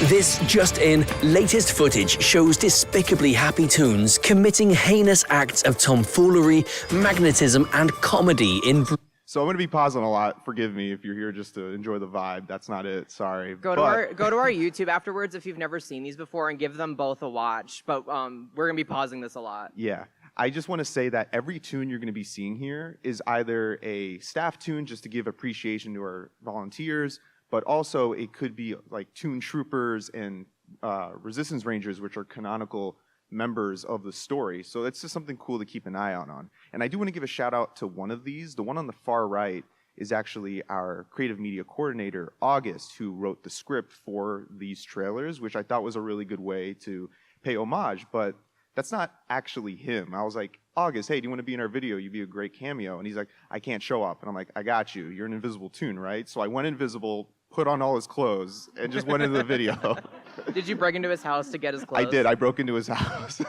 This just-in, latest footage shows despicably happy Toons committing heinous acts of tomfoolery, magnetism, and comedy in... So I'm going to be pausing a lot. Forgive me if you're here just to enjoy the vibe. That's not it. Sorry. Go to our YouTube afterwards if you've never seen these before and give them both a watch. But we're going to be pausing this a lot. Yeah. I just want to say that every tune you're going to be seeing here is either a staff tune just to give appreciation to our volunteers, but also it could be like Toon Troopers and Resistance Rangers, which are canonical members of the story. So that's just something cool to keep an eye out on. And I do want to give a shout out to one of these. The one on the far right is actually our creative media coordinator, August, who wrote the script for these trailers, which I thought was a really good way to pay homage, but that's not actually him. I was like, August, hey, do you want to be in our video? You'd be a great cameo. And he's like, I can't show up. And I'm like, I got you. You're an invisible Toon, right? So I went invisible, put on all his clothes, and just went into the video. Did you break into his house to get his clothes? I did. I broke into his house.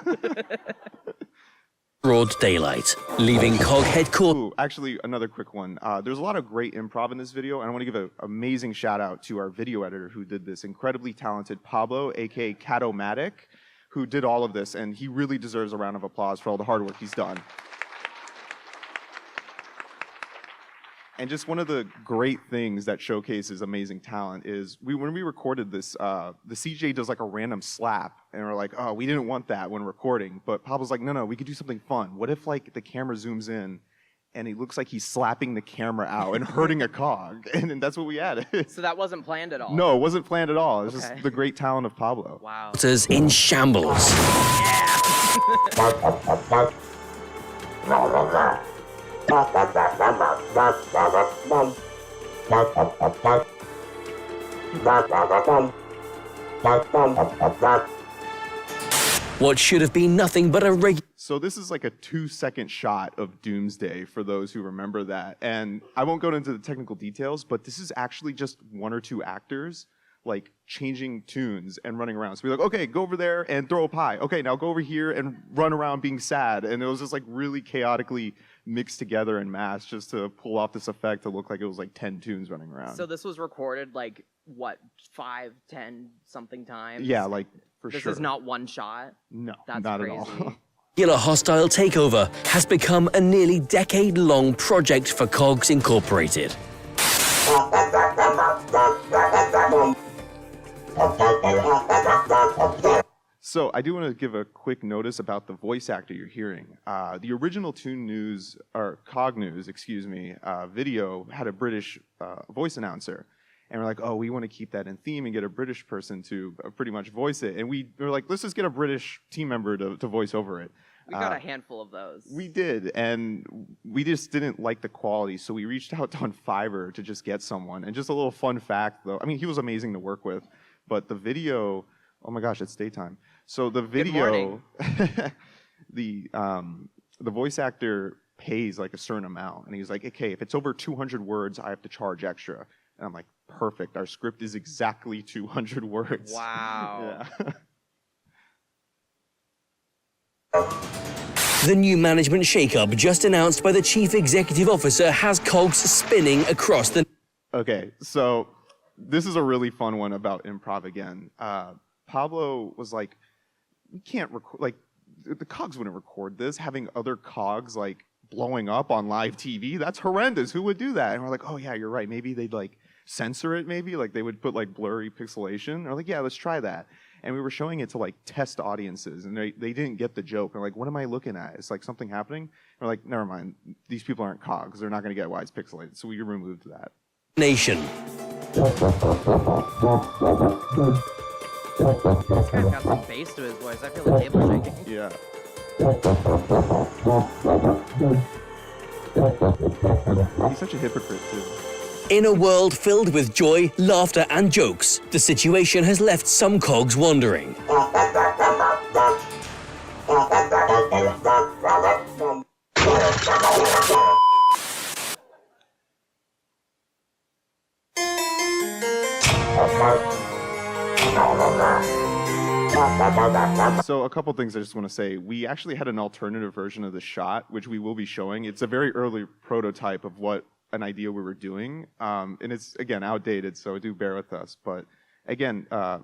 Broad daylight, leaving COG headquarters. Ooh, actually, another quick one. There's a lot of great improv in this video, and I want to give an amazing shout out to our video editor who did this, incredibly talented Pablo, aka Catomatic, who did all of this, and he really deserves a round of applause for all the hard work he's done. And just one of the great things that showcases amazing talent is when we recorded this, the CJ does like a random slap, and we're like, oh, we didn't want that when recording. But Pablo's like, no, we could do something fun. What if like the camera zooms in, and it looks like he's slapping the camera out and hurting a cog, and that's what we added. So that wasn't planned at all? No, it wasn't planned at all. It's just the great talent of Pablo. Wow. In shambles. What should have been nothing but a So this is like a 2-second shot of Doomsday for those who remember that. And I won't go into the technical details, but this is actually just 1 or 2 actors like changing tunes and running around. So we're like, okay, go over there and throw a pie. Okay, now go over here and run around being sad. And it was just like really chaotically mixed together in mass just to pull off this effect to look like it was like 10 tunes running around. So this was recorded like, what, 5, 10 something times? Yeah, like for this sure. This is not one shot? No, that's not crazy. at all. regular hostile takeover has become a nearly decade-long project for COGS Incorporated. So I do want to give a quick notice about the voice actor you're hearing. The original Toon News, or COG News, excuse me, video had a British voice announcer. And we're like, oh, we want to keep that in theme and get a British person to pretty much voice it. And we were like, let's just get a British team member to voice over it. We got a handful of those. We did, and we just didn't like the quality, so we reached out on Fiverr to just get someone. And just a little fun fact, though. I mean, he was amazing to work with, but the video, oh my gosh, it's daytime. So the video, the voice actor pays like a certain amount, and he's like, okay, if it's over 200 words, I have to charge extra. And I'm like, perfect. Our script is exactly 200 words. Wow. Yeah. The new management shakeup just announced by the chief executive officer has cogs spinning across the... Okay, so this is a really fun one about improv again. Pablo was like, we can't record, like, the cogs wouldn't record this, having other cogs, like, blowing up on live TV. That's horrendous. Who would do that? And we're like, oh, yeah, you're right. Maybe they'd, like, censor it, maybe. Like, they would put, like, blurry pixelation. And we're like, yeah, let's try that. And we were showing it to, like, test audiences, and they didn't get the joke. They're like, what am I looking at? It's, like, something happening? And we're like, never mind. These people aren't cogs. They're not going to get why it's pixelated. So we removed that. Nation. This guy's got some bass to his voice. I feel the table shaking. Yeah. He's such a hypocrite, too. In a world filled with joy, laughter, and jokes, the situation has left some cogs wondering. So a couple things I just want to say. We actually had an alternative version of the shot, which we will be showing. It's a very early prototype of what an idea we were doing. And it's, again, outdated, so do bear with us. But again, our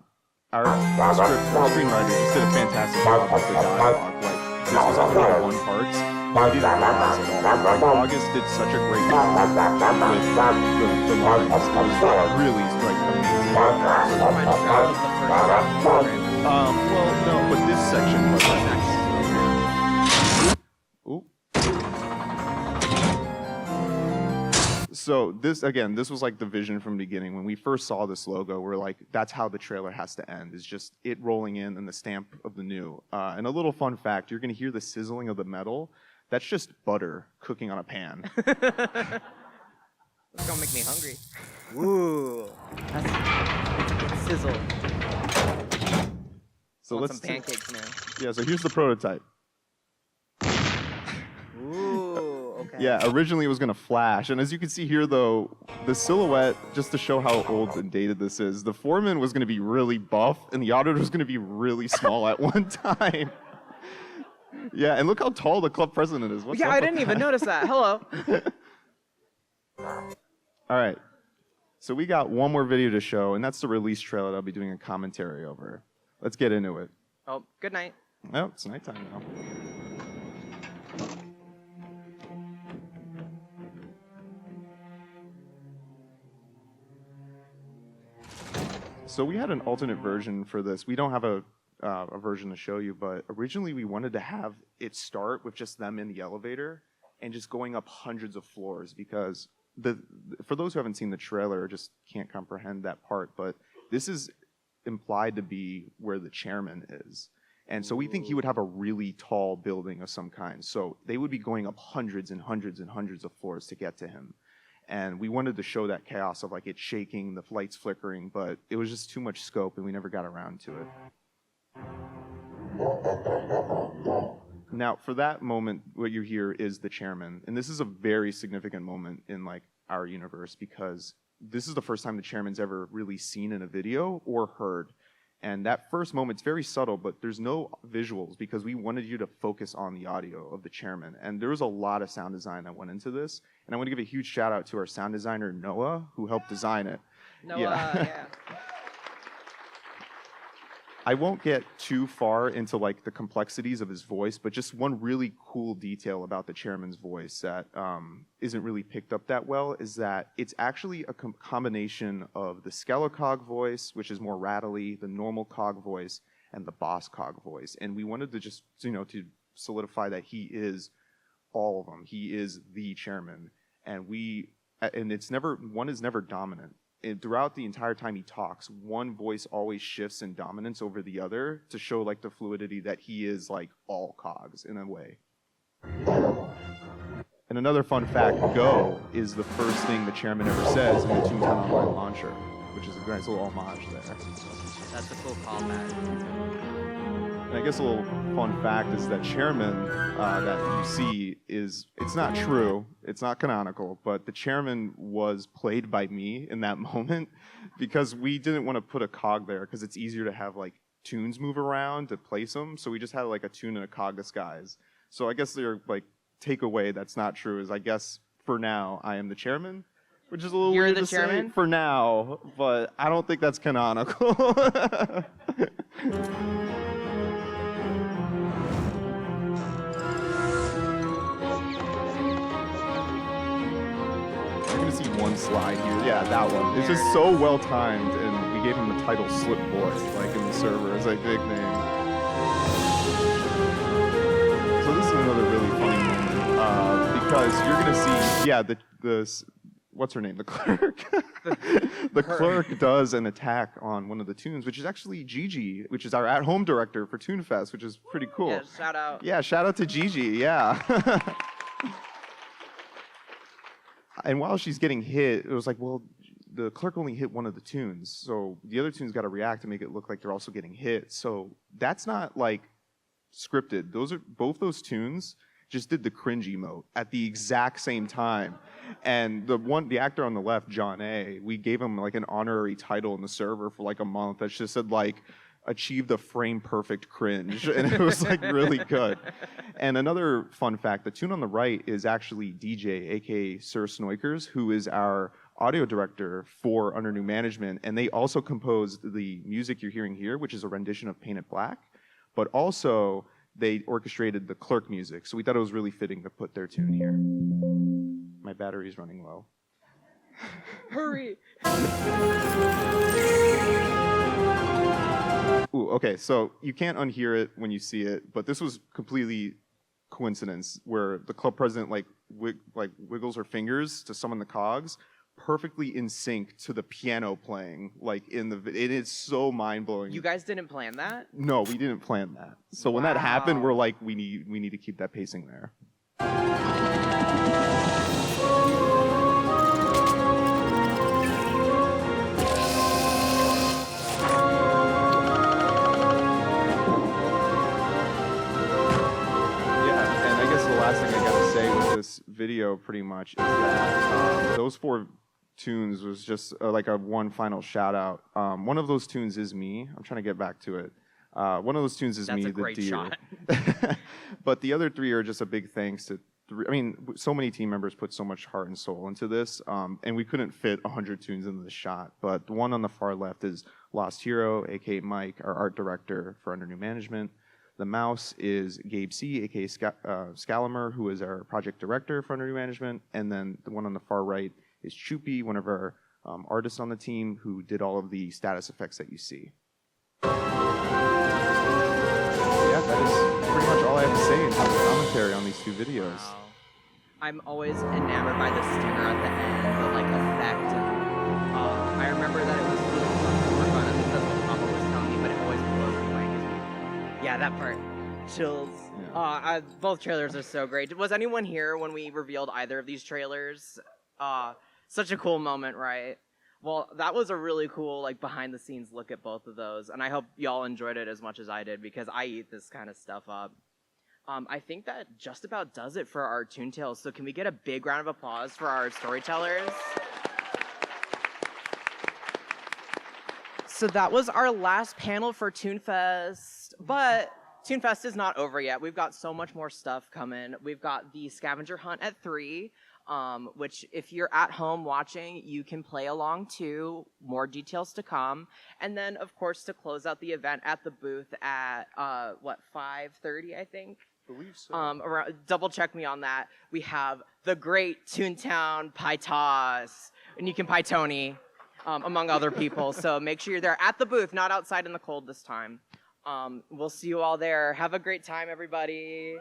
screenwriter just did a fantastic job with the dialogue. Like, this was only one part. We didn't realize it all. Like, August did such a great job with the lines. It was really, like, amazing. Well, no, but this section was next. Ooh. So this was like the vision from the beginning. When we first saw this logo, we're like, that's how the trailer has to end, is just it rolling in and the stamp of the new. And a little fun fact, you're gonna hear the sizzling of the metal. That's just butter cooking on a pan. That's gonna make me hungry. Ooh, that's a good sizzle. So Want let's some pancakes now. Yeah, so here's the prototype. Ooh, okay. Yeah, originally it was gonna flash, and as you can see here though, the silhouette, just to show how old and dated this is, the foreman was gonna be really buff, and the auditor was gonna be really small at one time. Yeah, and look how tall the club president is. What's yeah, up I with didn't even that? notice that. Hello. All right, so we got one more video to show, and that's the release trailer that I'll be doing a commentary over. Let's get into it. Oh, good night. Oh, it's nighttime now. So we had an alternate version for this. We don't have a version to show you, but originally we wanted to have it start with just them in the elevator and just going up hundreds of floors, because for those who haven't seen the trailer or just can't comprehend that part, but this is implied to be where the chairman is. And so we think he would have a really tall building of some kind. So they would be going up hundreds and hundreds and hundreds of floors to get to him. And we wanted to show that chaos of like it shaking, the lights flickering, but it was just too much scope and we never got around to it. Now, for that moment, what you hear is the chairman. And this is a very significant moment in like our universe, because this is the first time the chairman's ever really seen in a video or heard. And that first moment's very subtle, but there's no visuals because we wanted you to focus on the audio of the chairman. And there was a lot of sound design that went into this. And I want to give a huge shout out to our sound designer, Noah, who helped design it. Noah, yeah. I won't get too far into like the complexities of his voice, but just one really cool detail about the chairman's voice that isn't really picked up that well is that it's actually a combination of the Skelecog voice, which is more rattly, the normal cog voice, and the boss cog voice. And we wanted to just, to solidify that he is all of them. He is the chairman. And it's never, one is never dominant. throughout the entire time he talks, one voice always shifts in dominance over the other to show like the fluidity that he is like all cogs in a way. And another fun fact, go is the first thing the chairman ever says in the Toontown Online launcher, which is a nice little homage there. That's a cool callback. And I guess a little fun fact is that chairman that you see it's not true, it's not canonical, but the chairman was played by me in that moment because we didn't want to put a cog there because it's easier to have like tunes move around to place them, so we just had like a tune and a cog disguise. So I guess their like takeaway that's not true is I guess for now I am the chairman, which is a little weird to say for now, but I don't think that's canonical. You're gonna see one slide here. Yeah, that one. It's just so well timed, and we gave him the title Slip Boy, like in the server as a nickname. So this is another really funny moment because you're gonna see, yeah, the what's her name, the clerk. The clerk does an attack on one of the tunes, which is actually Gigi, which is our at-home director for ToonFest, which is pretty cool. Yeah, shout out. Yeah, shout out to Gigi. Yeah. And while she's getting hit, it was like, well, the clerk only hit one of the tunes, so the other tunes got to react to make it look like they're also getting hit. So that's not like scripted. Both those tunes just did the cringe emote at the exact same time. And the actor on the left, John A., we gave him like an honorary title in the server for like a month that just said like, achieved a frame perfect cringe, and it was like really good. And another fun fact, the tune on the right is actually DJ, aka Sir Snoikers, who is our audio director for Under New Management, and they also composed the music you're hearing here, which is a rendition of Paint It Black, but also they orchestrated the clerk music, so we thought it was really fitting to put their tune here. My battery's running low. Hurry! Ooh, okay, so you can't unhear it when you see it, but this was completely coincidence where the club president wiggles her fingers to summon the cogs, perfectly in sync to the piano playing. Like it is so mind blowing. You guys didn't plan that? No, we didn't plan that. So when that happened, we're like, we need to keep that pacing there. This video pretty much is that those 4 tunes was just like a one final shout out. One of those tunes is me. I'm trying to get back to it. One of those tunes is me, the deer. Shot. But the other 3 are just a big thanks to so many team members put so much heart and soul into this, and we couldn't fit 100 tunes into the shot. But the one on the far left is Lost Hero, aka Mike, our art director for Under New Management. The mouse is Gabe C., aka Scalimer, who is our project director for Under New Management. And then the one on the far right is Choopy, one of our artists on the team, who did all of the status effects that you see. Yeah, that is pretty much all I have to say in terms of commentary on these 2 videos. Wow. I'm always enamored by the stinger at the end, the like effect. And, I remember that it was really fun to work on it because my papa was telling me, but it always blows me away. Yeah, that part. Chills. Yeah. Both trailers are so great. Was anyone here when we revealed either of these trailers? Such a cool moment, right? Well, that was a really cool, like, behind-the-scenes look at both of those, and I hope y'all enjoyed it as much as I did, because I eat this kind of stuff up. I think that just about does it for our ToonTales, so can we get a big round of applause for our storytellers? So that was our last panel for ToonFest, but ToonFest is not over yet. We've got so much more stuff coming. We've got the scavenger hunt at 3, which if you're at home watching, you can play along too. More details to come. And then, of course, to close out the event at the booth at, 5:30, I think? I believe so. Double check me on that. We have the great Toontown Pie Toss, and you can pie Tony. Among other people, so make sure you're there at the booth, not outside in the cold this time. We'll see you all there. Have a great time, everybody.